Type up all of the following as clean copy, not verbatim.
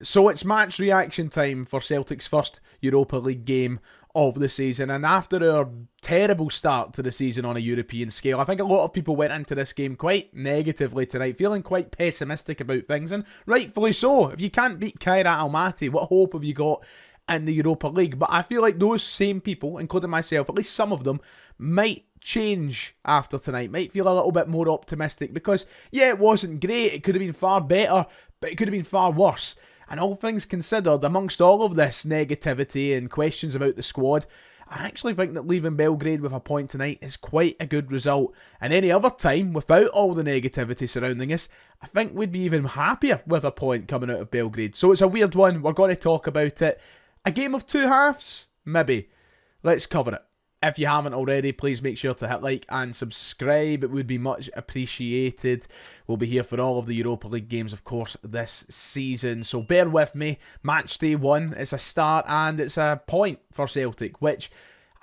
So it's match reaction time for Celtic's first Europa League game of the season, and after our terrible start to the season on a European scale, I think a lot of people went into this game quite negatively tonight, feeling quite pessimistic about things, and rightfully so. If you can't beat Kairat Almaty, what hope have you got in the Europa League? But I feel like those same people, including myself, at least some of them, might change after tonight, might feel a little bit more optimistic, because yeah, it wasn't great, it could have been far better, but it could have been far worse. And all things considered, amongst all of this negativity and questions about the squad, I actually think that leaving Belgrade with a point tonight is quite a good result. And any other time, without all the negativity surrounding us, I think we'd be even happier with a point coming out of Belgrade. So it's a weird one, we're going to talk about it. A game of two halves? Maybe. Let's cover it. If you haven't already, please make sure to hit like and subscribe. It would be much appreciated. We'll be here for all of the Europa League games, of course, this season. So bear with me. Match day 1 is a start and it's a point for Celtic, which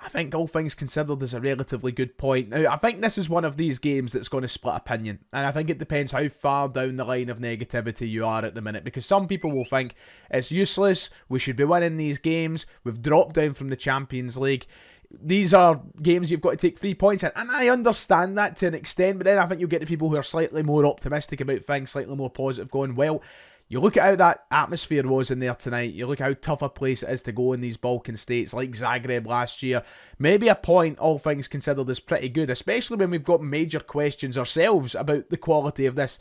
I think, all things considered, is a relatively good point. Now, I think this is one of these games that's going to split opinion. And I think it depends how far down the line of negativity you are at the minute. Because some people will think it's useless, we should be winning these games, we've dropped down from the Champions League. These are games you've got to take 3 points in, and I understand that to an extent, but then I think you'll get to people who are slightly more optimistic about things, slightly more positive, going, well, you look at how that atmosphere was in there tonight, you look at how tough a place it is to go in these Balkan states, like Zagreb last year, maybe a point, all things considered, is pretty good, especially when we've got major questions ourselves about the quality of this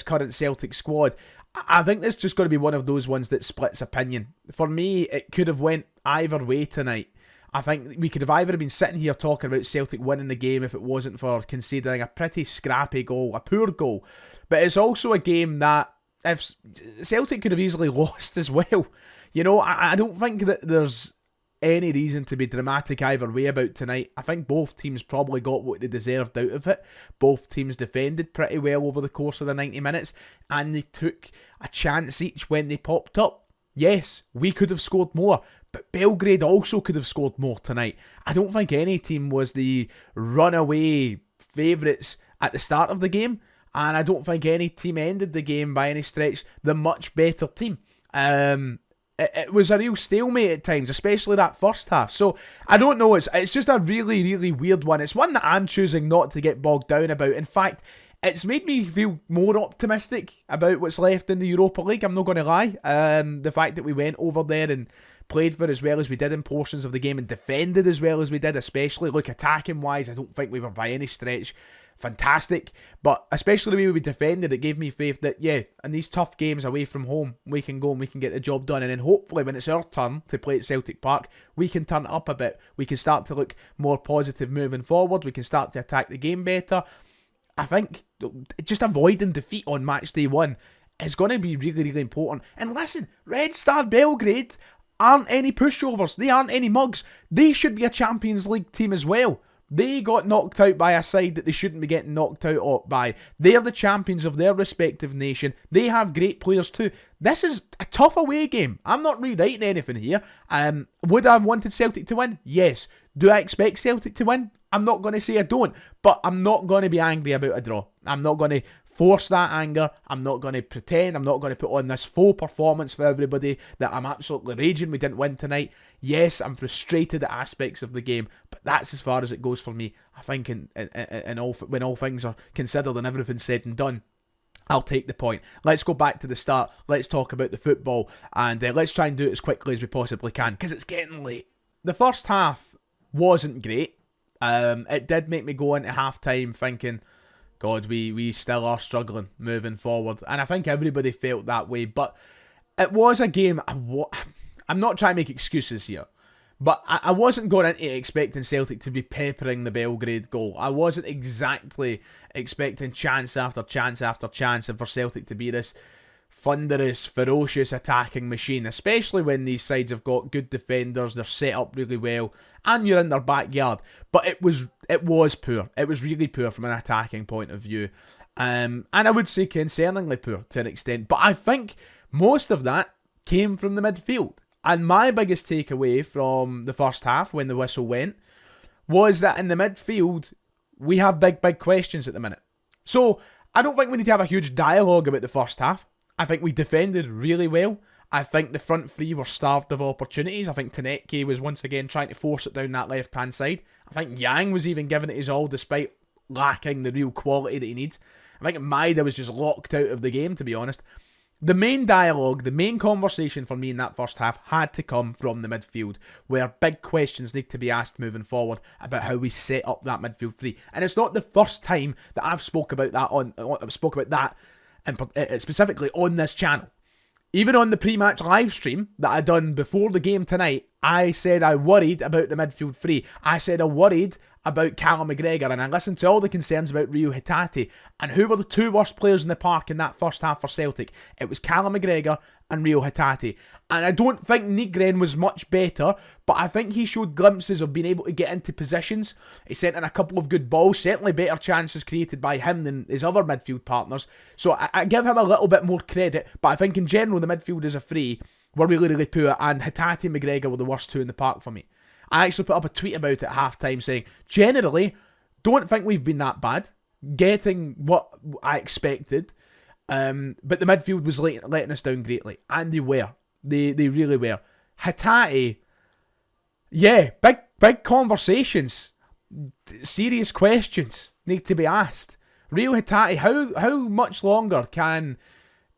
current Celtic squad. I think this is just going to be one of those ones that splits opinion. For me, it could have went either way tonight. I think we could have either been sitting here talking about Celtic winning the game if it wasn't for conceding a pretty scrappy goal, a poor goal. But it's also a game that if Celtic could have easily lost as well. You know, I don't think that there's any reason to be dramatic either way about tonight. I think both teams probably got what they deserved out of it. Both teams defended pretty well over the course of the 90 minutes, and they took a chance each when they popped up. Yes, we could have scored more, but Belgrade also could have scored more tonight. I don't think any team was the runaway favourites at the start of the game, and I don't think any team ended the game by any stretch the much better team. It was a real stalemate at times, especially that first half. So, I don't know, it's just a really, really weird one. It's one that I'm choosing not to get bogged down about. In fact, it's made me feel more optimistic about what's left in the Europa League, I'm not going to lie. The fact that we went over there and played for as well as we did in portions of the game and defended as well as we did, especially, look, attacking wise, I don't think we were by any stretch fantastic, but especially the way we defended, it gave me faith that, yeah, in these tough games away from home, we can go and we can get the job done, and then hopefully when it's our turn to play at Celtic Park, we can turn it up a bit, we can start to look more positive moving forward, we can start to attack the game better. I think just avoiding defeat on match day 1 is going to be really, really important. And listen, Red Star Belgrade aren't any pushovers, they aren't any mugs, they should be a Champions League team as well. They got knocked out by a side that they shouldn't be getting knocked out by. They're the champions of their respective nation. They have great players too. This is a tough away game. I'm not rewriting anything here. Would I have wanted Celtic to win? Yes. Do I expect Celtic to win? I'm not going to say I don't, but I'm not going to be angry about a draw. I'm not going to force that anger. I'm not going to pretend. I'm not going to put on this faux performance for everybody that I'm absolutely raging we didn't win tonight. Yes, I'm frustrated at aspects of the game, but that's as far as it goes for me. I think when all things are considered and everything's said and done, I'll take the point. Let's go back to the start. Let's talk about the football, and let's try and do it as quickly as we possibly can, because it's getting late. The first half wasn't great. It did make me go into half-time thinking, God, we still are struggling moving forward. And I think everybody felt that way. But it was a game, I'm not trying to make excuses here, but I wasn't going into expecting Celtic to be peppering the Belgrade goal. I wasn't exactly expecting chance after chance after chance and for Celtic to be this thunderous, ferocious attacking machine, especially when these sides have got good defenders, they're set up really well, and you're in their backyard. But it was poor. It was really poor from an attacking point of view. And I would say concerningly poor to an extent. But I think most of that came from the midfield. And my biggest takeaway from the first half, when the whistle went, was that in the midfield, we have big, big questions at the minute. So, I don't think we need to have a huge dialogue about the first half. I think we defended really well. I think the front three were starved of opportunities. I think Taneke was once again trying to force it down that left-hand side. I think Yang was even giving it his all despite lacking the real quality that he needs. I think Maeda was just locked out of the game, to be honest. The main dialogue, the main conversation for me in that first half had to come from the midfield, where big questions need to be asked moving forward about how we set up that midfield three. And it's not the first time that I've spoke about that and specifically on this channel. Even on the pre-match live stream that I done before the game tonight, I said I worried about the midfield three. I said I worried about Callum McGregor, and I listened to all the concerns about Rio Hatate. And who were the two worst players in the park in that first half for Celtic? It was Callum McGregor and Rio Hatate. And I don't think Nygren was much better, but I think he showed glimpses of being able to get into positions. He sent in a couple of good balls, certainly better chances created by him than his other midfield partners. So I give him a little bit more credit, but I think in general the midfield as a three were really, really poor, and Hatate and McGregor were the worst two in the park for me. I actually put up a tweet about it at half-time saying, generally, don't think we've been that bad, getting what I expected, but the midfield was letting us down greatly, and they were. They really were. Hatate, yeah, big conversations, serious questions need to be asked. Rio Hatate, how much longer can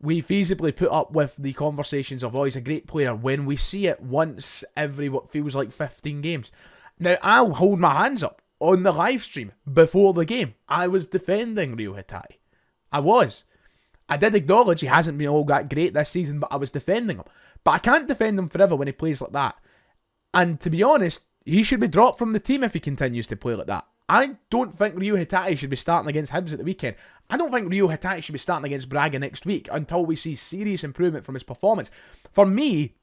we feasibly put up with the conversations of, oh, he's a great player, when we see it once every what feels like 15 games? Now, I'll hold my hands up. On the live stream, before the game, I was defending Rio Hatate. I was. I did acknowledge he hasn't been all that great this season, but I was defending him. But I can't defend him forever when he plays like that. And to be honest, he should be dropped from the team if he continues to play like that. I don't think Rio Hatate should be starting against Hibs at the weekend. I don't think Rio Hatate should be starting against Braga next week until we see serious improvement from his performance. For me,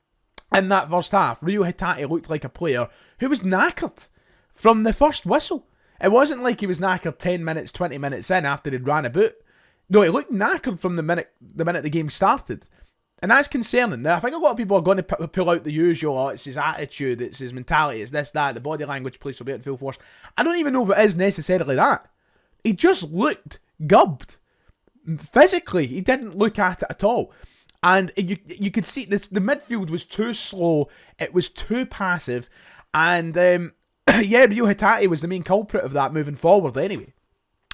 in that first half, Rio Hatate looked like a player who was knackered from the first whistle. It wasn't like he was knackered 10 minutes, 20 minutes in after he'd ran about. No, he looked knackered from the minute the game started. And that's concerning. Now, I think a lot of people are going to pull out the usual, oh, it's his attitude, it's his mentality, it's this, that, the body language plays will be in full force. I don't even know if it is necessarily that. He just looked gubbed. Physically, he didn't look at it at all. And you could see the midfield was too slow, it was too passive, and yeah, Rio Hatate was the main culprit of that moving forward anyway.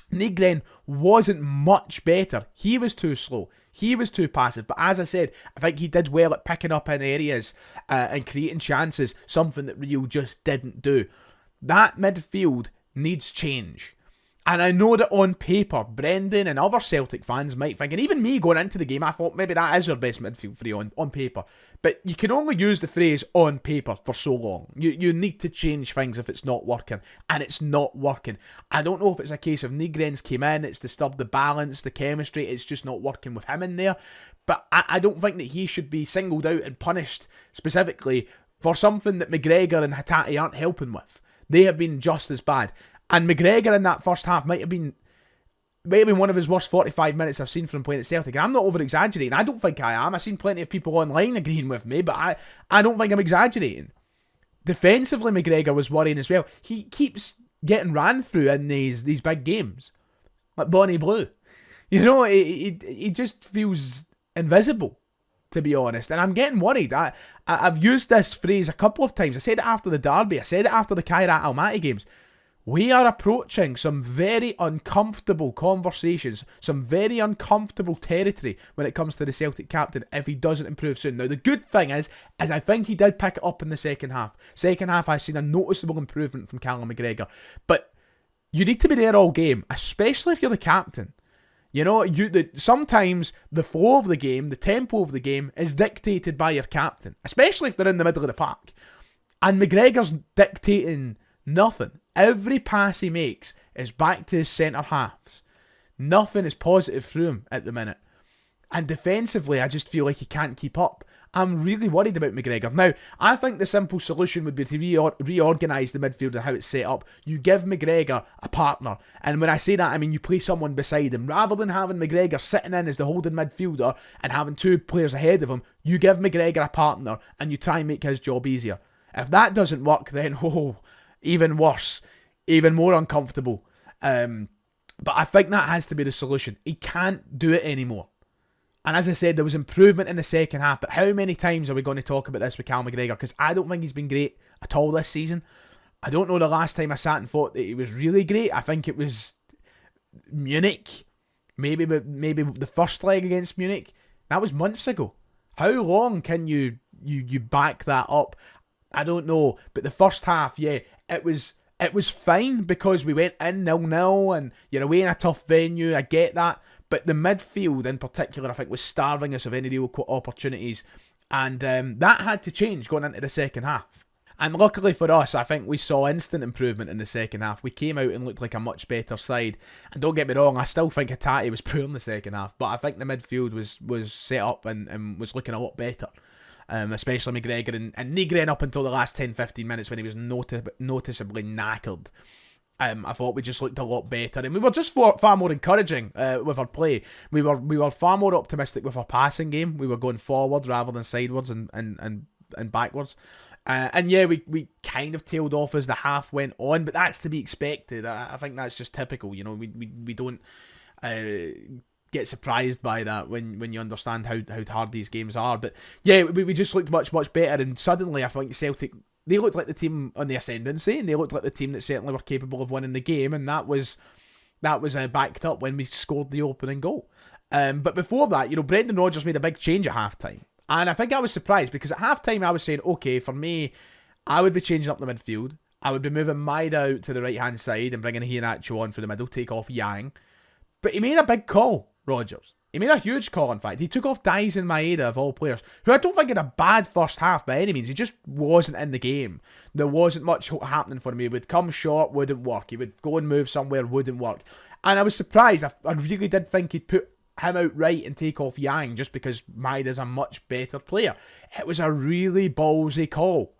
Nygren wasn't much better. He was too slow. He was too passive. But as I said, I think he did well at picking up in areas and creating chances, something that Rio just didn't do. That midfield needs change. And I know that on paper, Brendan and other Celtic fans might think, and even me going into the game, I thought maybe that is our best midfield three on paper. But you can only use the phrase on paper for so long. You need to change things if it's not working. And it's not working. I don't know if it's a case of Nygren's came in, it's disturbed the balance, the chemistry, it's just not working with him in there. But I don't think that he should be singled out and punished specifically for something that McGregor and Hatate aren't helping with. They have been just as bad. And McGregor in that first half might have been one of his worst 45 minutes I've seen from him playing at Celtic. And I'm not over-exaggerating. I don't think I am. I've seen plenty of people online agreeing with me, but I don't think I'm exaggerating. Defensively, McGregor was worrying as well. He keeps getting ran through in these big games. Like Bonnie Blue. You know, he just feels invisible, to be honest. And I'm getting worried. I've used this phrase a couple of times. I said it after the derby. I said it after the Kairat Almaty games. We are approaching some very uncomfortable conversations, some very uncomfortable territory when it comes to the Celtic captain if he doesn't improve soon. Now, the good thing is I think he did pick it up in the second half. Second half, I've seen a noticeable improvement from Callum McGregor. But you need to be there all game, especially if you're the captain. You know, sometimes the flow of the game, the tempo of the game is dictated by your captain, especially if they're in the middle of the park. And McGregor's dictating nothing. Every pass he makes is back to his centre halves. Nothing is positive through him at the minute. And defensively, I just feel like he can't keep up. I'm really worried about McGregor. Now, I think the simple solution would be to reorganise the midfield and how it's set up. You give McGregor a partner. And when I say that, I mean you play someone beside him. Rather than having McGregor sitting in as the holding midfielder and having two players ahead of him, you give McGregor a partner and you try and make his job easier. If that doesn't work, then, even worse, even more uncomfortable. But I think that has to be the solution. He can't do it anymore. And as I said, there was improvement in the second half. But how many times are we going to talk about this with Cal McGregor? Because I don't think he's been great at all this season. I don't know the last time I sat and thought that he was really great. I think it was Munich. Maybe the first leg against Munich. That was months ago. How long can you back that up? I don't know. But the first half, yeah, it was fine because we went in 0-0 and you're away in a tough venue. I get that. But the midfield in particular, I think, was starving us of any real opportunities. And that had to change going into the second half. And luckily for us, I think we saw instant improvement in the second half. We came out and looked like a much better side. And don't get me wrong, I still think Hatate was poor in the second half. But I think the midfield was set up and was looking a lot better. Especially McGregor and Nygren up until the last 10-15 minutes when he was noticeably knackered. I thought we just looked a lot better, and we were just far more encouraging with our play. We were far more optimistic with our passing game. We were going forward rather than sidewards and backwards. And yeah, we kind of tailed off as the half went on, but that's to be expected. I think that's just typical. You know, we don't get surprised by that when you understand how hard these games are. But yeah, we just looked much better, and suddenly I think Celtic, they looked like the team on the ascendancy, and they looked like the team that certainly were capable of winning the game, and that was backed up when we scored the opening goal. But before that, you know, Brendan Rodgers made a big change at halftime, and I think I was surprised because at halftime I was saying, okay, for me, I would be changing up the midfield. I would be moving Maida out to the right hand side and bringing Iheanacho on for the middle, take off Yang. But he made a big call, Rodgers. He made a huge call, in fact. He took off Dyson Maeda, of all players, who I don't think had a bad first half by any means. He just wasn't in the game. There wasn't much happening for him. He would come short, wouldn't work. He would go and move somewhere, wouldn't work. And I was surprised. I really did think he'd put him out right and take off Yang just because Maeda's a much better player. It was a really ballsy call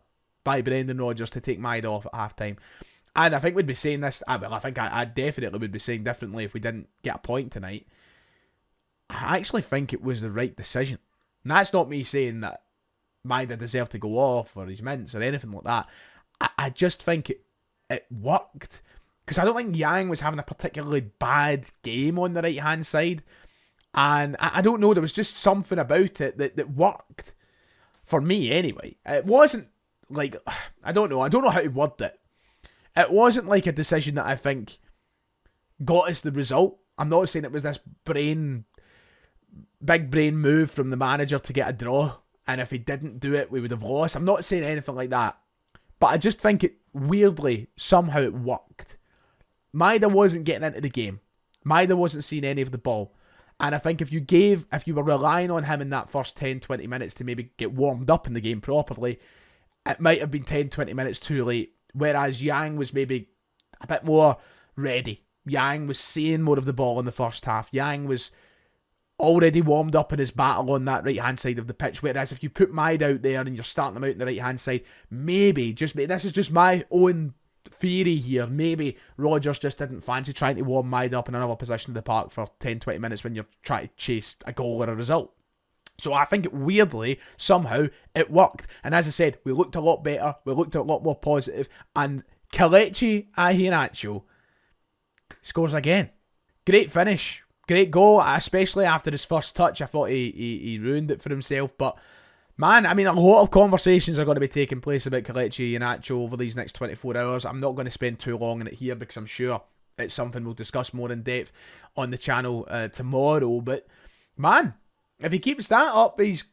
by Brendan Rodgers to take Maeda off at half-time. And I think we'd be saying this, I think I definitely would be saying differently if we didn't get a point tonight. I actually think it was the right decision. And that's not me saying that Maeda deserved to go off or he's mints or anything like that. I just think it worked. Because I don't think Yang was having a particularly bad game on the right-hand side. And I don't know, there was just something about it that worked. For me, anyway. It wasn't like, I don't know how to word it. It wasn't like a decision that I think got us the result. I'm not saying it was this big brain move from the manager to get a draw, and if he didn't do it, we would have lost. I'm not saying anything like that. But I just think it, weirdly, somehow it worked. Maeda wasn't getting into the game. Maeda wasn't seeing any of the ball. And I think if you were relying on him in that first 10-20 minutes to maybe get warmed up in the game properly, it might have been 10-20 minutes too late. Whereas Yang was maybe a bit more ready. Yang was seeing more of the ball in the first half. Yang was already warmed up in his battle on that right-hand side of the pitch. Whereas if you put Maeda out there and you're starting them out on the right-hand side, maybe, this is just my own theory here, maybe Rodgers just didn't fancy trying to warm Maeda up in another position of the park for 10-20 minutes when you're trying to chase a goal or a result. So I think weirdly, somehow, it worked. And as I said, we looked a lot better, we looked a lot more positive, and Kelechi Iheanacho scores again. Great finish, great goal, especially after his first touch. I thought he ruined it for himself, but man, I mean, a lot of conversations are going to be taking place about Kelechi Iheanacho over these next 24 hours. I'm not going to spend too long in it here because I'm sure it's something we'll discuss more in depth on the channel tomorrow. But man, if he keeps that up, he's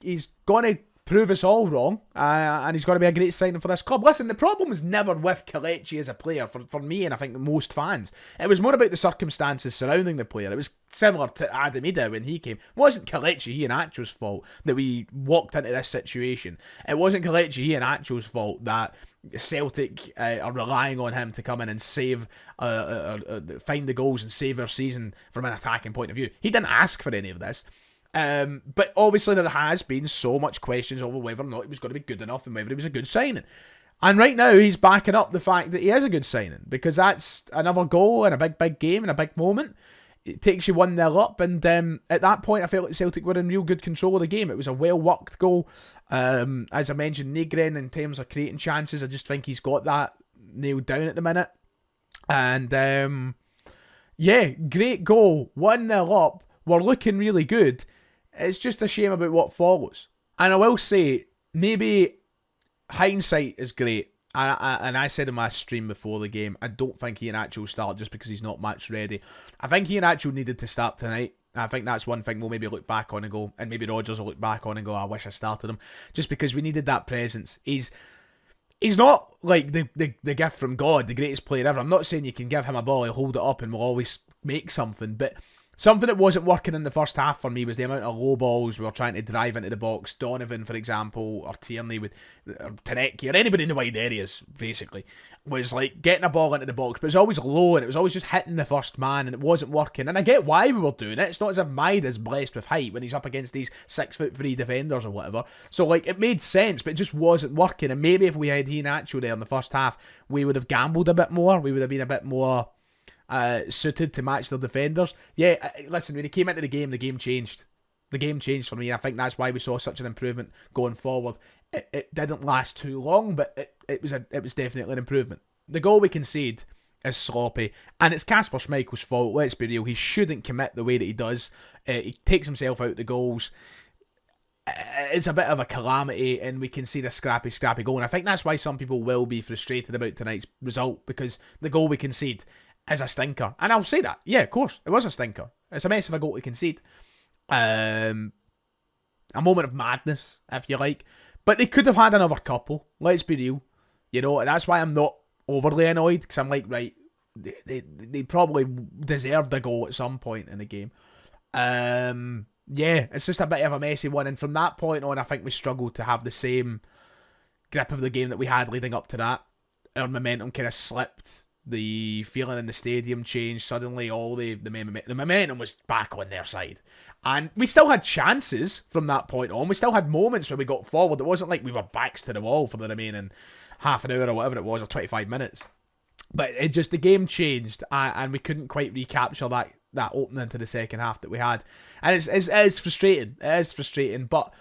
going to prove us all wrong, and he's going to be a great signing for this club. Listen, the problem was never with Kelechi as a player, for me and I think most fans. It was more about the circumstances surrounding the player. It was similar to Adam Ida when he came. It wasn't Kelechi Iheanacho's fault that we walked into this situation. It wasn't Kelechi Iheanacho's fault that Celtic are relying on him to come in and save, find the goals and save our season from an attacking point of view. He didn't ask for any of this. But obviously there has been so much questions over whether or not he was going to be good enough and whether he was a good signing. And right now he's backing up the fact that he is a good signing, because that's another goal in a big game and a big moment. It takes you 1-0 up, and at that point I felt like Celtic were in real good control of the game. It was a well-worked goal. As I mentioned, Nygren, in terms of creating chances, I just think he's got that nailed down at the minute. And yeah, great goal, 1-0 up. We're looking really good. It's just a shame about what follows. And I will say, maybe hindsight is great. And I said in my stream before the game, I don't think Iheanacho will start just because he's not match ready. I think Iheanacho needed to start tonight. I think that's one thing we'll maybe look back on and go, and maybe Rodgers will look back on and go, I wish I started him. Just because we needed that presence. He's not like the gift from God, the greatest player ever. I'm not saying you can give him a ball, he'll hold it up and we'll always make something, but something that wasn't working in the first half for me was the amount of low balls we were trying to drive into the box. Donovan, for example, or Tierney, or Tanecki, or anybody in the wide areas, basically, was like getting a ball into the box, but it was always low and it was always just hitting the first man and it wasn't working. And I get why we were doing it. It's not as if Maida's blessed with height when he's up against these 6'3" defenders or whatever. So like it made sense, but it just wasn't working. And maybe if we had Iheanacho there in the first half, we would have gambled a bit more. We would have been a bit more suited to match their defenders. Yeah, listen, when he came into the game changed. The game changed for me. I think that's why we saw such an improvement going forward. It didn't last too long, but it was definitely an improvement. The goal we concede is sloppy, and it's Kasper Schmeichel's fault. Let's be real. He shouldn't commit the way that he does. He takes himself out the goals. It's a bit of a calamity, and we concede a scrappy goal. And I think that's why some people will be frustrated about tonight's result, because the goal we concede is a stinker. And I'll say that. Yeah, of course, it was a stinker. It's a mess of a goal to concede. A moment of madness, if you like. But they could have had another couple. Let's be real. You know, that's why I'm not overly annoyed, because I'm like, right, they probably deserved a goal at some point in the game. Yeah, it's just a bit of a messy one. And from that point on, I think we struggled to have the same grip of the game that we had leading up to that. Our momentum kind of slipped. The feeling in the stadium changed. Suddenly all the momentum was back on their side. And we still had chances from that point on. We still had moments where we got forward. It wasn't like we were backs to the wall for the remaining half an hour or whatever it was, or 25 minutes. But it just, the game changed, and we couldn't quite recapture that opening to the second half that we had. And it is frustrating. It is frustrating. But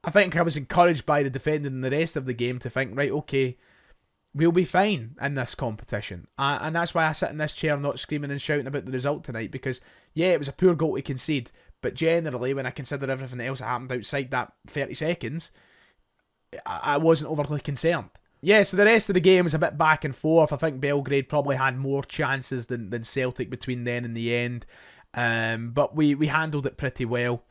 I think I was encouraged by the defending in the rest of the game to think, right, okay, we'll be fine in this competition. And that's why I sit in this chair not screaming and shouting about the result tonight, because, yeah, it was a poor goal to concede, but generally, when I consider everything else that happened outside that 30 seconds, I wasn't overly concerned. Yeah, so the rest of the game was a bit back and forth. I think Belgrade probably had more chances than Celtic between then and the end. But we handled it pretty well.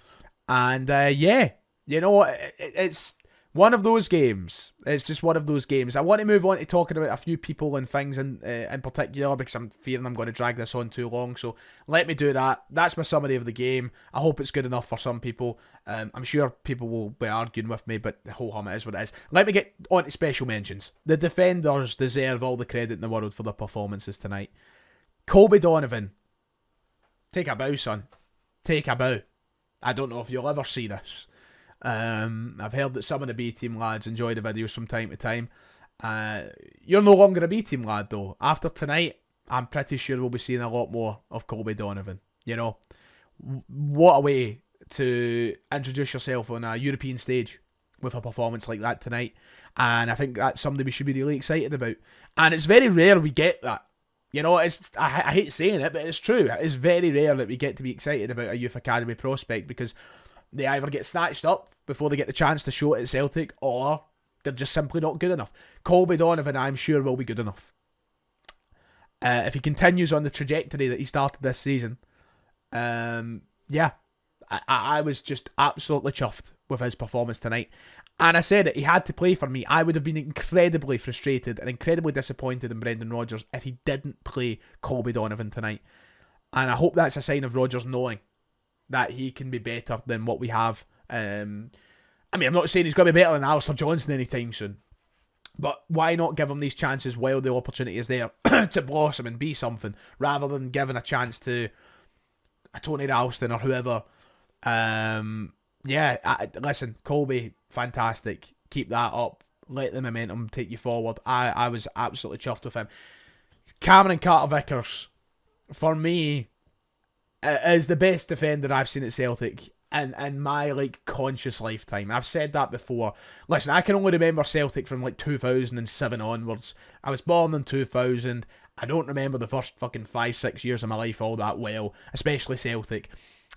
And, yeah, you know, it's one of those games. It's just one of those games. I want to move on to talking about a few people and things in particular, because I'm fearing I'm going to drag this on too long. So let me do that. That's my summary of the game. I hope it's good enough for some people. I'm sure people will be arguing with me, but the whole hum, it is what it is. Let me get on to special mentions. The defenders deserve all the credit in the world for their performances tonight. Colby Donovan. Take a bow, son. Take a bow. I don't know if you'll ever see this. I've heard that some of the B-team lads enjoy the videos from time to time. You're no longer a B-team lad, though. After tonight, I'm pretty sure we'll be seeing a lot more of Colby Donovan. You know, what a way to introduce yourself on a European stage with a performance like that tonight. And I think that's something we should be really excited about. And it's very rare we get that. You know, I hate saying it, but it's true. It's very rare that we get to be excited about a youth academy prospect, because they either get snatched up before they get the chance to show it at Celtic, or they're just simply not good enough. Colby Donovan, I'm sure, will be good enough. If he continues on the trajectory that he started this season, yeah, I was just absolutely chuffed with his performance tonight. And I said it, he had to play for me. I would have been incredibly frustrated and incredibly disappointed in Brendan Rodgers if he didn't play Colby Donovan tonight. And I hope that's a sign of Rodgers knowing that he can be better than what we have. I mean, I'm not saying he's going to be better than Alistair Johnson anytime soon, but why not give him these chances while the opportunity is there to blossom and be something, rather than giving a chance to a Tony Ralston or whoever. Listen, Colby, fantastic. Keep that up. Let the momentum take you forward. I was absolutely chuffed with him. Cameron Carter-Vickers, for me, is the best defender I've seen at Celtic in my conscious lifetime. I've said that before. Listen, I can only remember Celtic from 2007 onwards. I was born in 2000. I don't remember the first fucking 5-6 years of my life all that well, especially Celtic.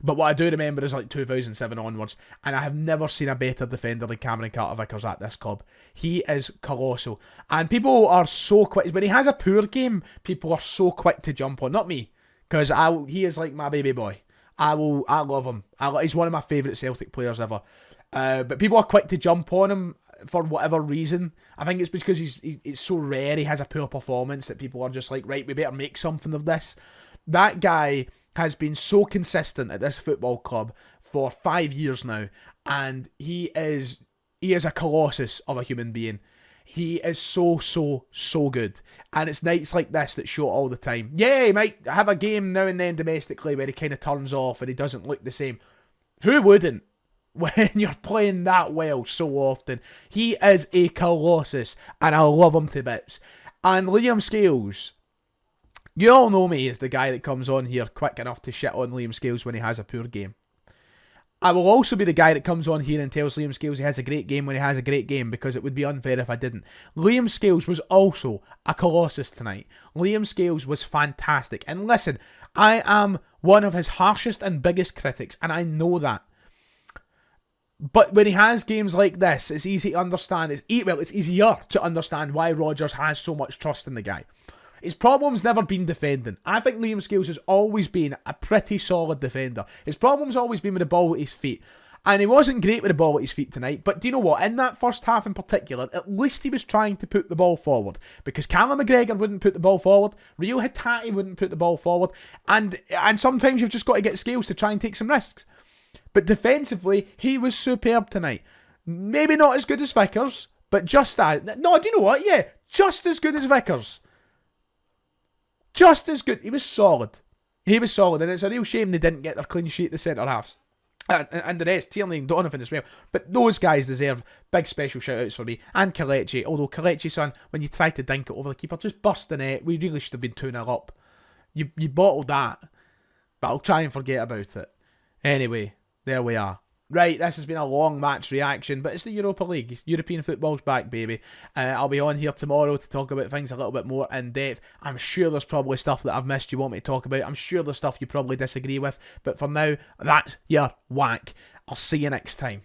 But what I do remember is like 2007 onwards, and I have never seen a better defender than Cameron Carter-Vickers at this club. He is colossal. And people are so quick, when he has a poor game, people are so quick to jump on. Not me, because he is like my baby boy. I love him. He's one of my favourite Celtic players ever. But people are quick to jump on him for whatever reason. I think it's because it's so rare he has a poor performance that people are just like, right, we better make something of this. That guy has been so consistent at this football club for 5 years now, and he is a colossus of a human being. He is so good, and it's nights like this that show it all the time. Yeah, he might have a game now and then domestically where he kind of turns off and he doesn't look the same. Who wouldn't when you're playing that well so often? He is a colossus, and I love him to bits. And Liam Scales, you all know me as the guy that comes on here quick enough to shit on Liam Scales when he has a poor game. I will also be the guy that comes on here and tells Liam Scales he has a great game when he has a great game, because it would be unfair if I didn't. Liam Scales was also a colossus tonight. Liam Scales was fantastic. And listen, I am one of his harshest and biggest critics, and I know that. But when he has games like this, it's easy to understand. It's easier to understand why Rodgers has so much trust in the guy. His problem's never been defending. I think Liam Scales has always been a pretty solid defender. His problem's always been with the ball at his feet. And he wasn't great with the ball at his feet tonight. But do you know what? In that first half in particular, at least he was trying to put the ball forward. Because Callum McGregor wouldn't put the ball forward. Rio Hatate wouldn't put the ball forward. And sometimes you've just got to get Scales to try and take some risks. But defensively, he was superb tonight. Maybe not as good as Vickers, but just as... No, do you know what? Yeah, just as good as Vickers. Just as good. He was solid. And it's a real shame they didn't get their clean sheet, the centre-halves. And the rest, Tierney and Donovan as well. But those guys deserve big special shout-outs for me. And Kelechi. Although Kelechi, son, when you tried to dink it over the keeper, just burst the net. We really should have been 2-0 up. You bottled that. But I'll try and forget about it. Anyway, there we are. Right, this has been a long match reaction, but it's the Europa League. European football's back, baby. I'll be on here tomorrow to talk about things a little bit more in depth. I'm sure there's probably stuff that I've missed you want me to talk about. I'm sure there's stuff you probably disagree with. But for now, that's your whack. I'll see you next time.